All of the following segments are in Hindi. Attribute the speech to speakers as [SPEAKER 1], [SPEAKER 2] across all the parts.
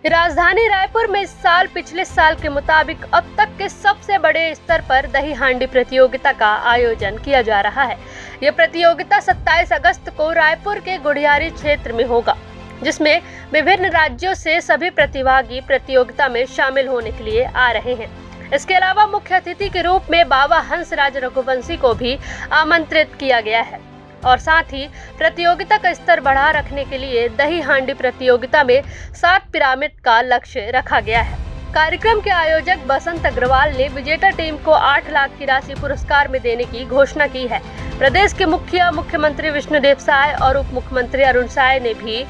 [SPEAKER 1] राजधानी रायपुर में इस साल पिछले साल के मुताबिक अब तक के सबसे बड़े स्तर पर दही हांडी प्रतियोगिता का आयोजन किया जा रहा है। यह प्रतियोगिता 27 अगस्त को रायपुर के गुढ़ियारी क्षेत्र में होगा, जिसमें विभिन्न राज्यों से सभी प्रतिभागी प्रतियोगिता में शामिल होने के लिए आ रहे हैं। इसके अलावा मुख्य अतिथि के रूप में बाबा हंसराज रघुवंशी को भी आमंत्रित किया गया है और साथ ही प्रतियोगिता का स्तर बढ़ा रखने के लिए दही हांडी प्रतियोगिता में 7 पिरामिड का लक्ष्य रखा गया है। कार्यक्रम के आयोजक बसंत अग्रवाल ने विजेता टीम को 8 लाख की राशि पुरस्कार में देने की घोषणा की है। प्रदेश के मुख्यमंत्री विष्णुदेव साय और उप मुख्यमंत्री अरुण साय ने भी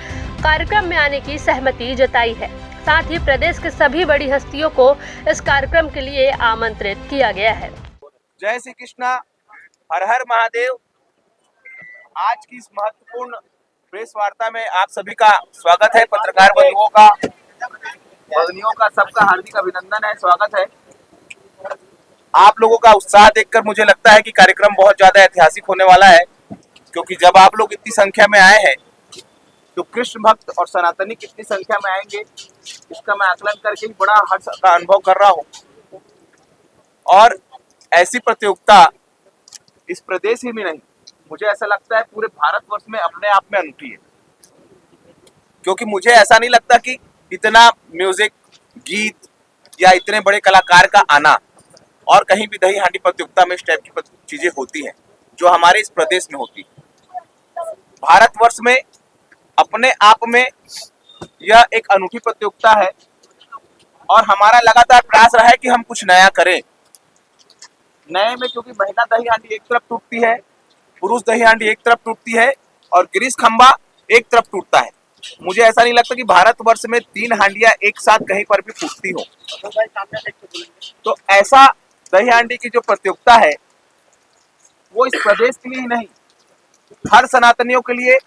[SPEAKER 1] कार्यक्रम में आने की सहमति जताई है। साथ ही प्रदेश के सभी बड़ी हस्तियों को इस कार्यक्रम के लिए आमंत्रित किया गया है।
[SPEAKER 2] जय श्री कृष्णा, हर हर महादेव। आज की इस महत्वपूर्ण प्रेस वार्ता में आप सभी का स्वागत है। पत्रकार बंधुओं का सबका हार्दिक अभिनंदन है, स्वागत है। आप लोगों का उत्साह देखकर मुझे लगता है कि कार्यक्रम बहुत ज्यादा ऐतिहासिक होने वाला है, क्योंकि जब आप लोग इतनी संख्या में आए हैं तो कृष्ण भक्त और सनातनी कितनी संख्या में आएंगे, इसका मैं आकलन करके ही बड़ा हर्ष का अनुभव कर रहा हूँ। और ऐसी प्रतियोगिता इस प्रदेश ही में नहीं, मुझे ऐसा लगता है पूरे भारतवर्ष में अपने आप में अनूठी है, क्योंकि मुझे ऐसा नहीं लगता कि इतना म्यूजिक, गीत या इतने बड़े कलाकार का आना और कहीं भी दही हांडी प्रतियोगिता में इस टाइप की चीजें होती हैं जो हमारे इस प्रदेश में होती है। भारतवर्ष में अपने आप में यह एक अनूठी प्रतियोगिता है और हमारा लगातार प्रयास रहा है कि हम कुछ नया करें। नए में क्योंकि महिला दही हांडी एक तरफ टूटती है, पुरुष दही हांडी एक तरफ टूटती है और गिरीश खंबा एक तरफ टूटता है। मुझे ऐसा नहीं लगता कि भारतवर्ष में 3 हांडियां एक साथ कहीं पर भी फूटती हो। तो ऐसा दही हांडी की जो प्रतियोगिता है वो इस प्रदेश के लिए ही नहीं, हर सनातनियों के लिए,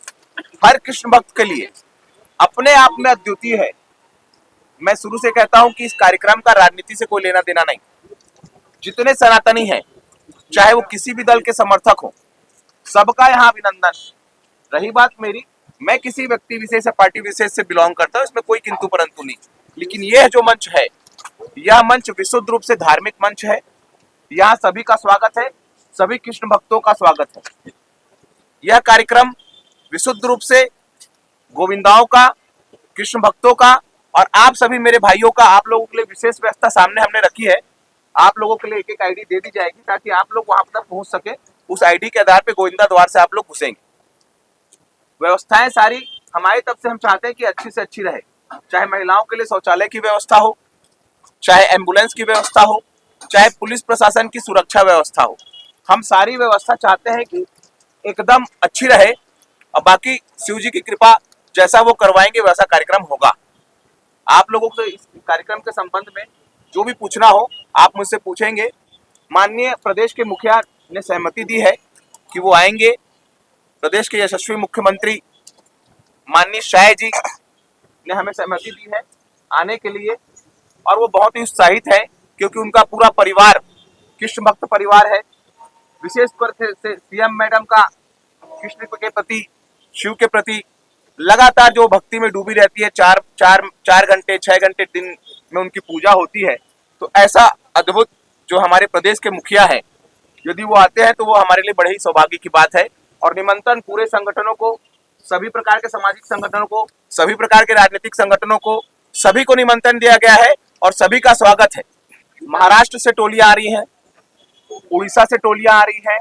[SPEAKER 2] हर कृष्ण भक्त के लिए अपने आप में अद्वितीय है। मैं शुरू से कहता हूं कि इस कार्यक्रम का राजनीति से कोई लेना देना नहीं। जितने सनातनी हैं, चाहे वो किसी भी दल के समर्थक हो, सबका यहाँ अभिनंदन। रही बात मेरी, मैं किसी व्यक्ति विशेष या पार्टी विशेष से बिलोंग करता हूँ, इसमें कोई किंतु परंतु नहीं। लेकिन यह जो मंच है, यह मंच विशुद्ध रूप से धार्मिक मंच है। यहाँ सभी का स्वागत है, सभी कृष्ण भक्तों का स्वागत है। यह कार्यक्रम विशुद्ध रूप से गोविंदाओं का, कृष्ण भक्तों का और आप सभी मेरे भाइयों का, आप लोगों के लिए विशेष व्यवस्था सामने हमने रखी है। आप लोगों के लिए एक आईडी दे दी जाएगी ताकि आप लोग वहां तक पहुंच सके। उस आईडी के आधार पे गोविंदा द्वार से आप लोग घुसेंगे। व्यवस्थाएं सारी हमारी तरफ से हम चाहते हैं कि अच्छी से अच्छी रहे, चाहे महिलाओं के लिए शौचालय की व्यवस्था हो, चाहे एम्बुलेंस की व्यवस्था हो, चाहे पुलिस प्रशासन की सुरक्षा व्यवस्था हो। हम सारी व्यवस्था चाहते हैं कि एकदम अच्छी रहे और बाकी शिव जी की कृपा, जैसा वो करवाएंगे वैसा कार्यक्रम होगा। आप लोगों को इस कार्यक्रम के संबंध में जो भी पूछना हो आप मुझसे पूछेंगे। माननीय प्रदेश के मुखिया ने सहमति दी है कि वो आएंगे। प्रदेश के यशस्वी मुख्यमंत्री माननीय शाह जी ने हमें सहमति दी है आने के लिए और वो बहुत ही उत्साहित है, क्योंकि उनका पूरा परिवार कृष्ण भक्त परिवार है। विशेष कर से सीएम मैडम का कृष्ण के प्रति, शिव के प्रति लगातार जो भक्ति में डूबी रहती है, 4 घंटे 6 घंटे दिन में उनकी पूजा होती है। तो ऐसा अद्भुत जो हमारे प्रदेश के मुखिया हैं, यदि वो आते हैं तो वो हमारे लिए बड़े ही सौभाग्य की बात है। और निमंत्रण पूरे संगठनों को, सभी प्रकार के सामाजिक संगठनों को, सभी प्रकार के राजनीतिक संगठनों को, सभी को निमंत्रण दिया गया है और सभी का स्वागत है। महाराष्ट्र से टोलियां आ रही हैं, उड़ीसा से टोलियां आ रही हैं,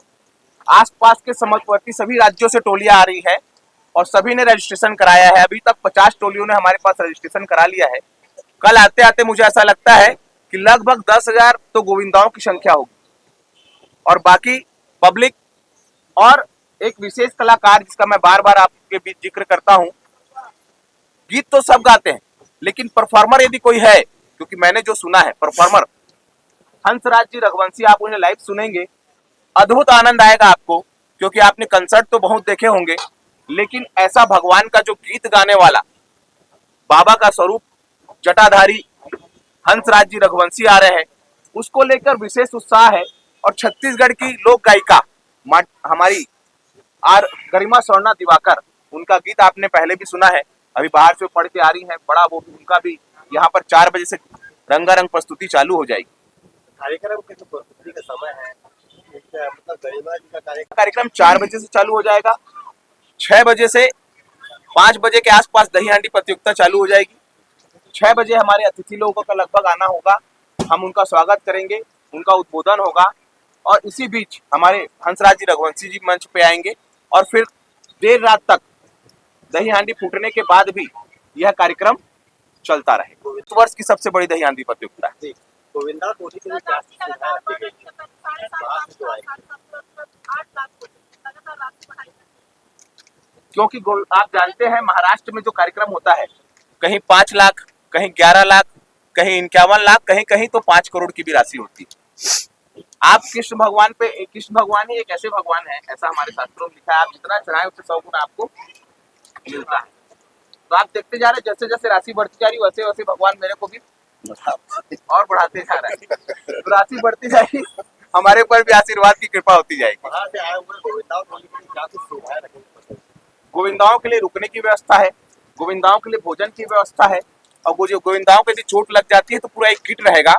[SPEAKER 2] आसपास के समवर्ती सभी राज्यों से टोलियां आ रही हैं और सभी ने रजिस्ट्रेशन कराया है। अभी तक 50 टोलियों ने हमारे पास रजिस्ट्रेशन करा लिया है। कल आते आते मुझे ऐसा लगता है कि लगभग 10,000 तो गोविंदाओं की संख्या होगी और बाकी पब्लिक और एक विशेष कलाकार जिसका मैं बार बार आपके बीच जिक्र करता हूं। गीत तो सब गाते हैं, लेकिन परफॉर्मर यदि कोई है, क्योंकि मैंने जो सुना है परफॉर्मर हंसराज जी रघुवंशी, आप उन्हें लाइव सुनेंगे, अद्भुत आनंद आएगा आपको। क्योंकि आपने कंसर्ट तो बहुत देखे होंगे, लेकिन ऐसा भगवान का जो गीत गाने वाला बाबा का स्वरूप जटाधारी हंसराज जी रघुवंशी आ रहे हैं, उसको लेकर विशेष उत्साह है। और छत्तीसगढ़ की लोक गायिका हमारी गरिमा स्वर्णा दिवाकर, उनका गीत आपने पहले भी सुना है, अभी बाहर से पढ़ के आ रही हैं, बड़ा वो उनका भी यहाँ पर 4 बजे से रंगारंग प्रस्तुति चालू हो जाएगी।
[SPEAKER 3] कार्यक्रम के जो प्रस्तुति का समय है, मतलब गरिमा जी का
[SPEAKER 2] कार्यक्रम 4 बजे से चालू हो जाएगा। 6 बजे से 5 बजे के आसपास दही हांडी प्रतियोगिता चालू हो जाएगी। 6 बजे हमारे अतिथि लोगों का लगभग आना होगा, हम उनका स्वागत करेंगे, उनका उद्बोधन होगा और इसी बीच हमारे हंसराज जी रघुवंशी जी मंच पे आएंगे और फिर देर रात तक दही हांडी फूटने के बाद भी यह कार्यक्रम चलता रहेगा। इस वर्ष की सबसे बड़ी दही हांडी प्रतियोगिता है।
[SPEAKER 3] गोविंदा टोली के लिए क्या सुविधा रखी गई है? बाहर से जो आएगी।
[SPEAKER 2] क्योंकि आप जानते हैं महाराष्ट्र में जो कार्यक्रम होता है, कहीं 5 लाख, कहीं 11 लाख, कहीं 51 लाख, कहीं कहीं तो 5 करोड़ की भी राशि होती है। आप कृष्ण भगवान ही एक ऐसे भगवान है, ऐसा हमारे शास्त्रों में लिखा है, आप जितना चढ़ाएं उससे 100 गुना आपको मिलता है। तो आप देखते जा रहे हैं जैसे जैसे राशि बढ़ती जा रही वैसे वैसे भगवान मेरे को भी और बढ़ाते जा रहा है। तो राशि बढ़ती जाएगी, हमारे ऊपर भी आशीर्वाद की कृपा होती जाएगी।
[SPEAKER 3] बाहर से आए हुए गोविंदा टोली के लिए क्या सुविधाएं रखी गई है?
[SPEAKER 2] गोविंदाओं के लिए रुकने की व्यवस्था है, गोविंदाओं के लिए भोजन की व्यवस्था है और वो जो गोविंदाओं को यदि चोट लग जाती है तो पूरा एक किट रहेगा।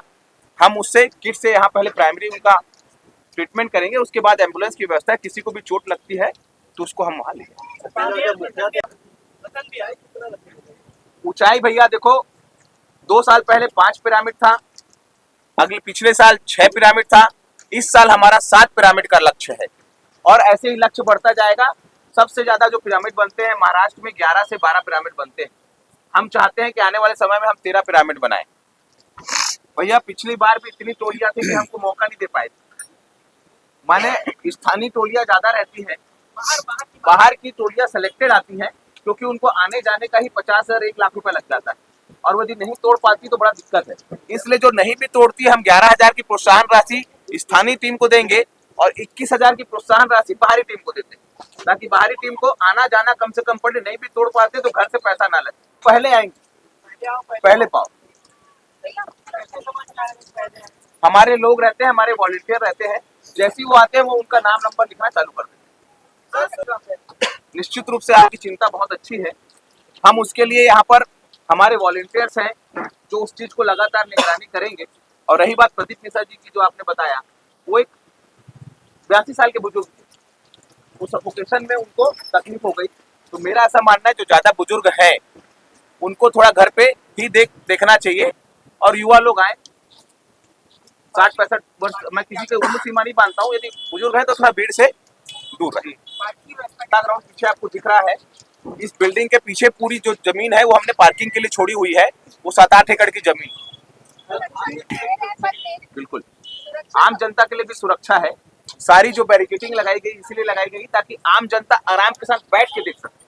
[SPEAKER 2] हम उससे किट से यहाँ पहले प्राइमरी उनका ट्रीटमेंट करेंगे, उसके बाद एम्बुलेंस की व्यवस्था है। किसी को भी चोट लगती है तो उसको हम वहाँ लेंगे। ऊंचाई भैया देखो, 2 साल पहले 5 पिरामिड था, अगले पिछले साल 6 पिरामिड था, इस साल हमारा 7 पिरामिड का लक्ष्य है और ऐसे ही लक्ष्य बढ़ता जाएगा। सबसे ज्यादा जो पिरामिड बनते हैं महाराष्ट्र में 11 से 12 पिरामिड बनते हैं। हम चाहते हैं कि आने वाले समय में हम 13 पिरामिड बनाएं। भैया पिछली बार भी इतनी टोलियां थी कि हमको मौका नहीं दे पाए। माने स्थानीय टोलियां ज्यादा रहती है, बाहर की टोलियां सिलेक्टेड आती हैं क्योंकि उनको आने जाने का ही 50,000 1 लाख रुपए लग जाता है और यदि नहीं तोड़ पाती तो बड़ा दिक्कत है। इसलिए जो नहीं भी तोड़ती हम 11,000 की प्रोत्साहन राशि स्थानीय टीम को देंगे और 21,000 की प्रोत्साहन राशि बाहरी टीम को देते हैं, ताकि बाहरी टीम को आना जाना कम से कम पड़े। नहीं भी तोड़ पाते तो घर से पैसा ना लगे, पहले आएंगे पहले पाओ। हमारे लोग रहते हैं, हमारे वॉलंटियर रहते हैं, जैसे ही वो आते हैं वो उनका नाम नंबर लिखना चालू कर देते हैं। निश्चित रूप से आपकी चिंता बहुत अच्छी है। हम उसके लिए यहाँ पर हमारे वॉलंटियर्स हैं जो उस चीज को लगातार निगरानी करेंगे। और रही बात प्रदीप मिश्रा जी की जो आपने बताया, वो एक 82 साल के बुजुर्ग थे, वो सफोकेशन में उनको तकलीफ हो गई। तो मेरा ऐसा मानना है जो ज्यादा बुजुर्ग है उनको थोड़ा घर पे ही देखना चाहिए और युवा लोग आए 60-65 वर्ष। मैं किसी के उम्र सीमा नहीं मानता हूँ, यदि बुजुर्ग है तो थोड़ा भीड़ से दूर रहे। ग्राउंड पीछे आपको दिख रहा है, इस बिल्डिंग के पीछे पूरी जो जमीन है वो हमने पार्किंग के लिए छोड़ी हुई है, वो 7-8 एकड़ की जमीन बिल्कुल आम जनता के लिए भी सुरक्षा है। सारी जो बैरिकेडिंग लगाई गई इसलिए लगाई गई ताकि आम जनता आराम के साथ बैठ के देख सके।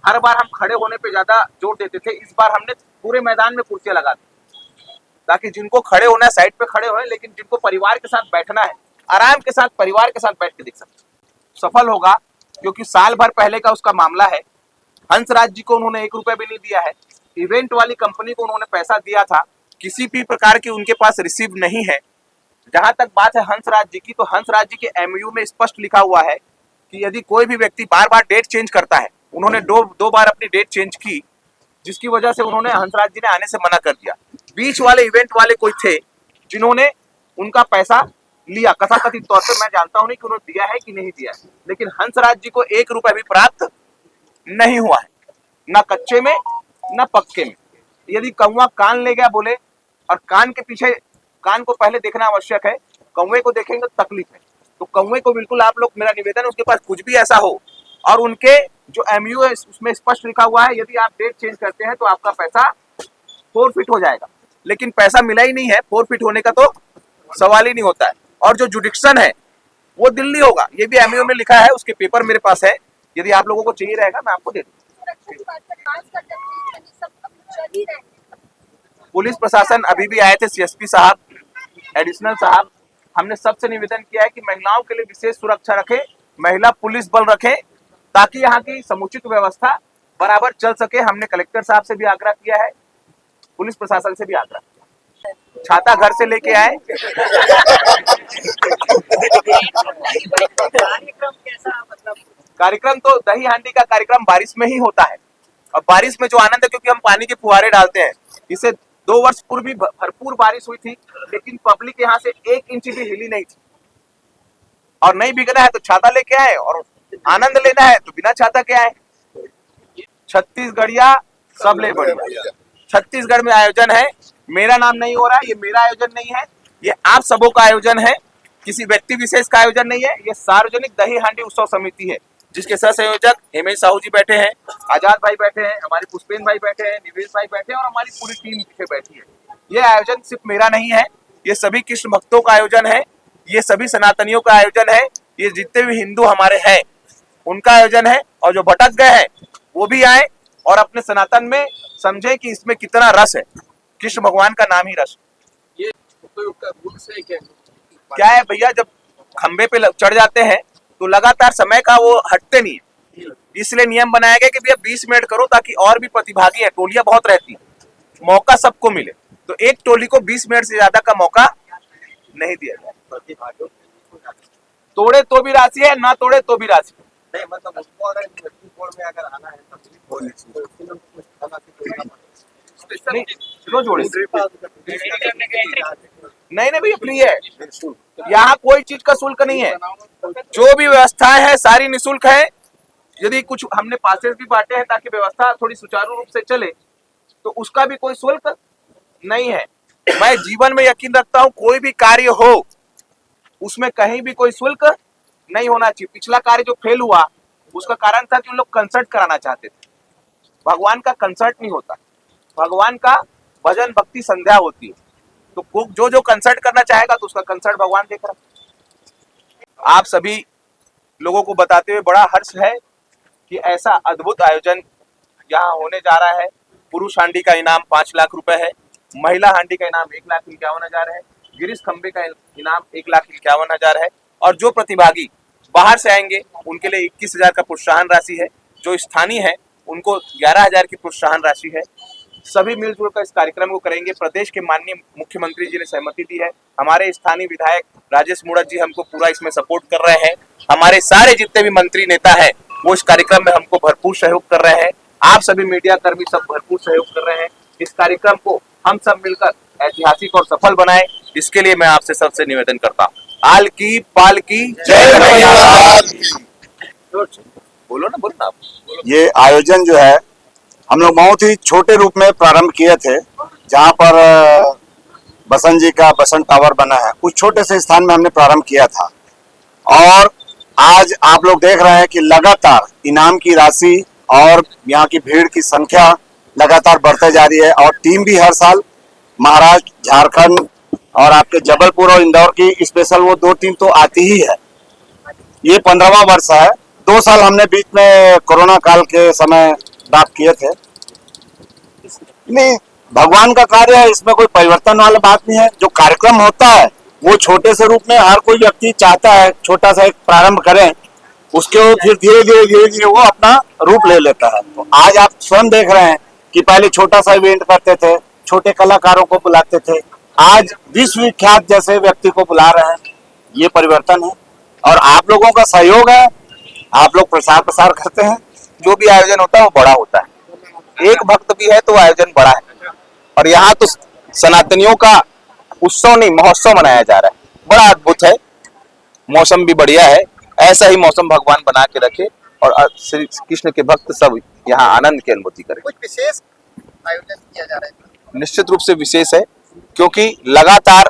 [SPEAKER 2] हर बार हम खड़े होने पे ज्यादा जोर देते थे, इस बार हमने पूरे मैदान में कुर्सियां लगा दी ताकि जिनको खड़े होना है साइड पे खड़े होए, लेकिन जिनको परिवार के साथ बैठना है आराम के साथ परिवार के साथ बैठ के देख सकते। सफल होगा क्योंकि साल भर पहले का उसका मामला है। हंसराज जी को उन्होंने 1 रुपया भी नहीं दिया है, इवेंट वाली कंपनी को उन्होंने पैसा दिया था, किसी भी प्रकार की उनके पास रिसीव नहीं है। जहां तक बात है हंसराज जी की, तो हंसराज जी के एमयू में स्पष्ट लिखा हुआ है कि यदि कोई भी व्यक्ति बार बार डेट चेंज करता है, उन्होंने दो बार अपनी डेट चेंज की, जिसकी वजह से उन्होंने हंसराज जी ने आने से मना कर दिया। बीच वाले इवेंट वाले कोई थे जिन्होंने उनका पैसा लिया कथाकथित तौर पर। मैं जानता हूं नहीं कि उन्होंने दिया है कि नहीं दिया है, लेकिन हंसराज जी को 1 रुपया भी प्राप्त नहीं हुआ है, ना कच्चे में ना पक्के में। यदि कौवा कान ले गया बोले, और कान के पीछे कान को पहले देखना आवश्यक है, कौवे को देखेंगे तो तकलीफ है। तो कौवे को बिल्कुल आप लोग, मेरा निवेदन है उसके पास कुछ भी ऐसा हो और उनके जो एमयू है उसमें स्पष्ट लिखा हुआ है यदि आप डेट चेंज करते हैं तो आपका पैसा फोरफिट हो जाएगा, लेकिन पैसा मिला ही नहीं है, फोरफिट होने का तो सवाल ही नहीं होता है। और जो जुडिक्शन है वो दिल्ली होगा, ये भी एमयू में लिखा है, उसके पेपर मेरे पास है, यदि आप लोगों को चाहिए रहेगा मैं आपको दे दूंगा। पुलिस प्रशासन अभी भी आए थे, सीएसपी साहब, एडिशनल साहब। हमने सबसे निवेदन किया है कि महिलाओं के लिए विशेष सुरक्षा रखें, महिला पुलिस बल रखें ताकि यहाँ की समुचित व्यवस्था बराबर चल सके। हमने कलेक्टर साहब से भी आग्रह किया है, पुलिस प्रशासन से भी आग्रह किया। छाता घर से लेके आए। कार्यक्रम तो दही हांडी का कार्यक्रम बारिश में ही होता है और बारिश में जो आनंद है, क्योंकि हम पानी के फुहारे डालते हैं, इससे 2 वर्ष पूर्व भी भरपूर बारिश हुई थी, लेकिन पब्लिक यहाँ से 1 इंच भी हिली नहीं थी। और नहीं बिगना है तो छाता लेके आए, और आनंद लेना है तो बिना छाता के आए। छत्तीसगढ़िया सबले बढ़िया। छत्तीसगढ़ में आयोजन है, मेरा नाम नहीं हो रहा है, ये मेरा आयोजन नहीं है, ये आप सबों का आयोजन है, किसी व्यक्ति विशेष का आयोजन नहीं है। ये सार्वजनिक दही हांडी उत्सव समिति है, जिसके सह संयोजक हेमेश साहू जी बैठे हैं, आजाद भाई बैठे हैं, हमारे पुष्पेंद्र भाई बैठे हैं, निवेश भाई बैठे हैं, और हमारी पूरी टीम पीछे बैठी है। ये आयोजन सिर्फ मेरा नहीं है, ये सभी कृष्ण भक्तों का आयोजन है, ये सभी सनातनियों का आयोजन है, ये जितने भी हिंदू हमारे हैं उनका आयोजन है। और जो भटक गए हैं वो भी आए और अपने सनातन में समझे कि इसमें कितना रस है। कृष्ण भगवान का नाम ही रस।
[SPEAKER 3] ये तो से
[SPEAKER 2] क्या है भैया, जब खंबे पे चढ़ जाते हैं तो लगातार समय का वो हटते नहीं है, इसलिए नियम बनाया गया कि भैया 20 मिनट करो, ताकि और भी प्रतिभागी है, टोलियां बहुत रहती है, मौका सबको मिले। तो एक टोली को 20 मिनट से ज्यादा का मौका नहीं दिया जाए।
[SPEAKER 3] प्रतिभागियों
[SPEAKER 2] तोड़े तो भी राशि है, ना तोड़े तो भी राशि।
[SPEAKER 3] नहीं, मतलब उसको अगर यूनिवर्सिटी बोर्ड में अगर आना है तो
[SPEAKER 2] नहीं, क्यों जोड़े? नहीं भैया, फ्री है, यहाँ कोई चीज का शुल्क नहीं है। जो भी व्यवस्थाएं हैं सारी निःशुल्क है। यदि कुछ हमने पासेस भी बांटे हैं ताकि व्यवस्था थोड़ी सुचारू रूप से चले, तो उसका भी कोई शुल्क नहीं है। मैं जीवन में यकीन रखता हूँ, कोई भी कार्य हो उसमें कहीं भी कोई शुल्क नहीं होना चाहिए। पिछला कार्य जो फेल हुआ उसका कारण था कि उन लोग कंसर्ट कराना चाहते थे। भगवान का कंसर्ट नहीं होता, भगवान का भजन भक्ति संध्या होती है। तो जो कंसर्ट करना चाहेगा तो उसका कंसर्ट भगवान देख रहा है। आप सभी लोगों को बताते हुए बड़ा हर्ष है कि ऐसा अद्भुत आयोजन यहाँ होने जा रहा है। पुरुष हांडी का इनाम 5 लाख रुपए है, महिला हांडी का इनाम 1,51,000 है, गिरीश खंबे का इनाम 1,51,000 है, और जो प्रतिभागी बाहर से आएंगे उनके लिए 21,000 का प्रोत्साहन राशि है। जो स्थानीय है उनको 11,000 की प्रोत्साहन राशि है। सभी मिलजुल कर इस कार्यक्रम को करेंगे। प्रदेश के माननीय मुख्यमंत्री जी ने सहमति दी है। हमारे स्थानीय विधायक राजेश मूणत जी हमको पूरा इसमें सपोर्ट कर रहे हैं। हमारे सारे जितने भी मंत्री नेता हैं वो इस कार्यक्रम में हमको भरपूर सहयोग कर रहे हैं। आप सभी मीडिया कर्मी सब भरपूर सहयोग कर रहे हैं। इस कार्यक्रम को हम सब मिलकर ऐतिहासिक और सफल बनाए, इसके लिए मैं आपसे सबसे निवेदन करता हूँ। आल की पाल की जय मैया। बोलो ना आप।
[SPEAKER 4] ये आयोजन जो है हम लोग बहुत ही छोटे रूप में प्रारंभ किए थे, जहाँ पर बसंत जी का बसंत टावर बना है, उस छोटे से स्थान में हमने प्रारंभ किया था। और आज आप लोग देख रहे हैं कि लगातार इनाम की राशि और यहाँ की भीड़ की संख्या लगातार बढ़ते जा रही है। और टीम भी हर साल महाराष्ट्र, झारखंड और आपके जबलपुर और इंदौर की स्पेशल वो 2 टीम तो आती ही है। ये 15वां वर्ष है। 2 साल हमने बीच में कोरोना काल के समय ड्राफ्ट किए थे। नहीं, भगवान का कार्य है, इसमें कोई परिवर्तन वाला बात नहीं है। जो कार्यक्रम होता है वो छोटे से रूप में हर कोई व्यक्ति चाहता है छोटा सा एक प्रारंभ करें, उसके फिर धीरे धीरे वो अपना रूप ले लेता है। तो आज आप स्वयं देख रहे हैं कि पहले छोटा सा इवेंट करते थे, छोटे कलाकारों को बुलाते थे, आज विश्व विख्यात जैसे व्यक्ति को बुला रहे हैं। ये परिवर्तन है और आप लोगों का सहयोग है, आप लोग प्रसार प्रसार करते हैं।
[SPEAKER 2] जो भी आयोजन होता है वो बड़ा होता है। एक भक्त भी है तो आयोजन बड़ा है। और यहाँ तो सनातनियों का उत्सव नहीं महोत्सव मनाया जा रहा है। बड़ा अद्भुत है, मौसम भी बढ़िया है। ऐसा ही मौसम भगवान बना के रखे और श्री कृष्ण के भक्त सब यहाँ आनंद की अनुभूति करें।
[SPEAKER 3] कुछ विशेष आयोजन किया जा रहा है।
[SPEAKER 2] निश्चित रूप से विशेष है, क्योंकि लगातार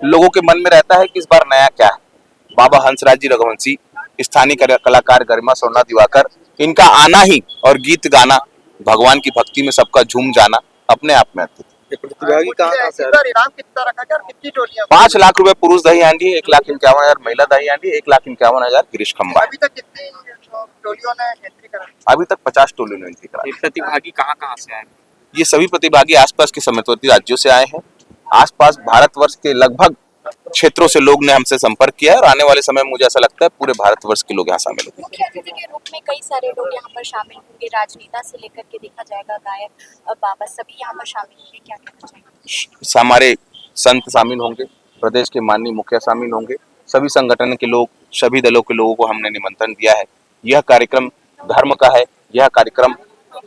[SPEAKER 2] लोगों के मन में रहता है कि इस बार नया क्या है। बाबा हंसराज जी रघुवंशी, स्थानीय कलाकार गरिमा सोना दिवाकर, इनका आना ही और गीत गाना, भगवान की भक्ति में सबका झूम जाना अपने आप में अद्भुत।
[SPEAKER 3] प्रतिभागी कहाँ से इनाम कितना रखा गया और कितनी टोलियां?
[SPEAKER 2] 5 लाख रुपए पुरुष दही हांडी, 1,51,000 महिला दही हांडी, 1,51,000 गिरीश खंबा।
[SPEAKER 3] अभी तक कितनी टोलियों ने एंट्री करा?
[SPEAKER 2] अभी तक 50 टोलियों ने एंट्री करा।
[SPEAKER 5] प्रतिभागी कहाँ से आए?
[SPEAKER 2] ये सभी प्रतिभागी आसपास के समीपवर्ती राज्यों से आए हैं। आसपास भारतवर्ष के लगभग क्षेत्रों से लोग ने हमसे संपर्क किया है और आने वाले समय में मुझे ऐसा लगता है पूरे भारतवर्ष के लोग यहाँ शामिल होंगे।
[SPEAKER 6] मुख्य अतिथि के रूप में कई सारे लोग यहाँ पर शामिल होंगे, राजनेता से लेकर के देखा जाएगा गायक बाबा, सभी यहाँ पर शामिल होंगे। क्या कहना चाहिए?
[SPEAKER 2] हमारे संत शामिल होंगे, प्रदेश के माननीय मुखिया शामिल होंगे, सभी संगठन के लोग, सभी दलों के लोगों को हमने निमंत्रण दिया है। यह कार्यक्रम धर्म का है, यह कार्यक्रम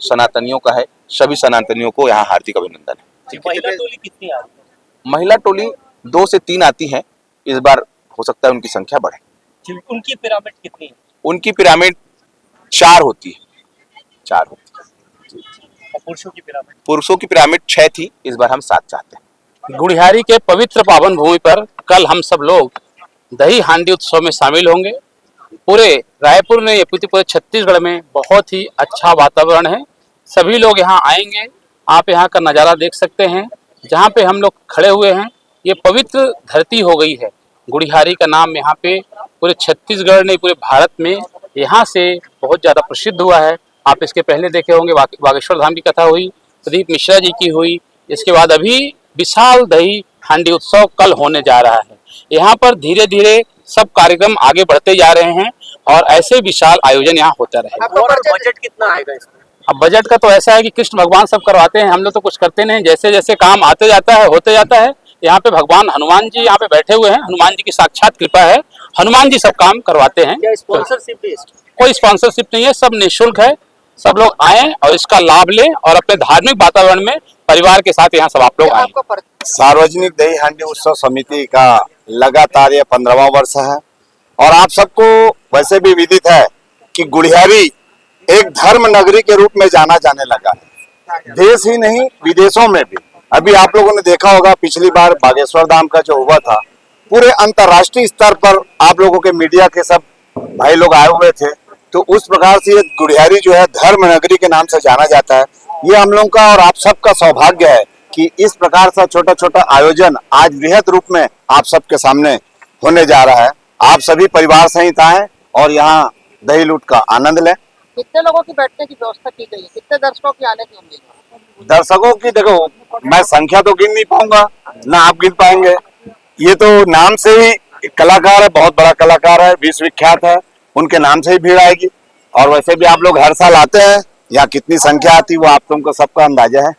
[SPEAKER 2] सनातनियों का है। सभी सनातनियों को यहाँ हार्दिक अभिनंदन है।
[SPEAKER 3] महिला टोली कितनी आ रही है?
[SPEAKER 2] महिला टोली 2 से 3 आती है, इस बार हो सकता है उनकी संख्या बढ़े।
[SPEAKER 3] उनकी पिरामिड कितनी है?
[SPEAKER 2] उनकी पिरामिड 4 होती है, 4 होती है।
[SPEAKER 3] और पुरुषों की पिरामिड?
[SPEAKER 2] पुरुषों की पिरामिड 6 थी, इस बार हम 7 चाहते हैं।
[SPEAKER 5] गुड़ियारी के पवित्र पावन भूमि पर कल हम सब लोग दही हांडी उत्सव में शामिल होंगे। पूरे रायपुर में, ये पूरे छत्तीसगढ़ में बहुत ही अच्छा वातावरण है। सभी लोग यहाँ आएंगे। आप यहाँ का नज़ारा देख सकते हैं। जहाँ पे हम लोग खड़े हुए हैं, ये पवित्र धरती हो गई है। गुड़ियारी का नाम यहाँ पे पूरे छत्तीसगढ़ नहीं, पूरे भारत में यहाँ से बहुत ज़्यादा प्रसिद्ध हुआ है। आप इसके पहले देखे होंगे, बागेश्वर धाम की कथा हुई, प्रदीप मिश्रा जी की हुई। इसके बाद अभी विशाल दही हांडी उत्सव कल होने जा रहा है। यहाँ पर धीरे धीरे सब कार्यक्रम आगे बढ़ते जा रहे हैं और ऐसे विशाल आयोजन यहाँ होता रहेगा।
[SPEAKER 3] बजट कितना आएगा इसमें?
[SPEAKER 5] अब बजट का तो ऐसा है कि कृष्ण भगवान सब करवाते हैं, हम लोग तो कुछ करते नहीं। जैसे जैसे काम आते जाता है, होते जाता है। यहाँ पे भगवान हनुमान जी यहाँ पे बैठे हुए हैं, हनुमान जी की साक्षात कृपा है, हनुमान जी सब काम करवाते हैं।
[SPEAKER 3] क्या स्पॉन्सरशिप बेस्ड?
[SPEAKER 5] कोई स्पॉन्सरशिप नहीं है, सब निःशुल्क है। सब लोग आए और इसका लाभ लें और अपने धार्मिक वातावरण में परिवार के साथ यहाँ सब आप लोग आए।
[SPEAKER 4] सार्वजनिक दही हांडी उत्सव समिति का लगातार यह 15वां वर्ष है और आप सबको वैसे भी विदित है कि गुड़ियारी एक धर्म नगरी के रूप में जाना जाने लगा है, देश ही नहीं विदेशों में भी। अभी आप लोगों ने देखा होगा, पिछली बार बागेश्वर धाम का जो हुआ था, पूरे अंतर्राष्ट्रीय स्तर पर आप लोगों के मीडिया के सब भाई लोग आए हुए थे। तो उस प्रकार से ये गुड़ियारी जो है धर्म नगरी के नाम से जाना जाता है। ये हम लोगों का और आप सबका सौभाग्य है कि इस प्रकार से छोटा छोटा आयोजन आज वृहद रूप में आप सबके सामने होने जा रहा है। आप सभी परिवार सहित आए और यहाँ दही लूट का आनंद लें।
[SPEAKER 7] कितने लोगों की बैठने की व्यवस्था की गई है? कितने दर्शकों की आने की उम्मीद है?
[SPEAKER 4] दर्शकों की देखो, मैं संख्या तो गिन नहीं पाऊंगा, ना आप गिन पाएंगे। ये तो नाम से ही कलाकार है, बहुत बड़ा कलाकार है, विश्वविख्यात है, उनके नाम से ही भीड़ आएगी। और वैसे भी आप लोग हर साल आते हैं, यहाँ कितनी संख्या आती है वो आप लोगों को सबका अंदाजा है।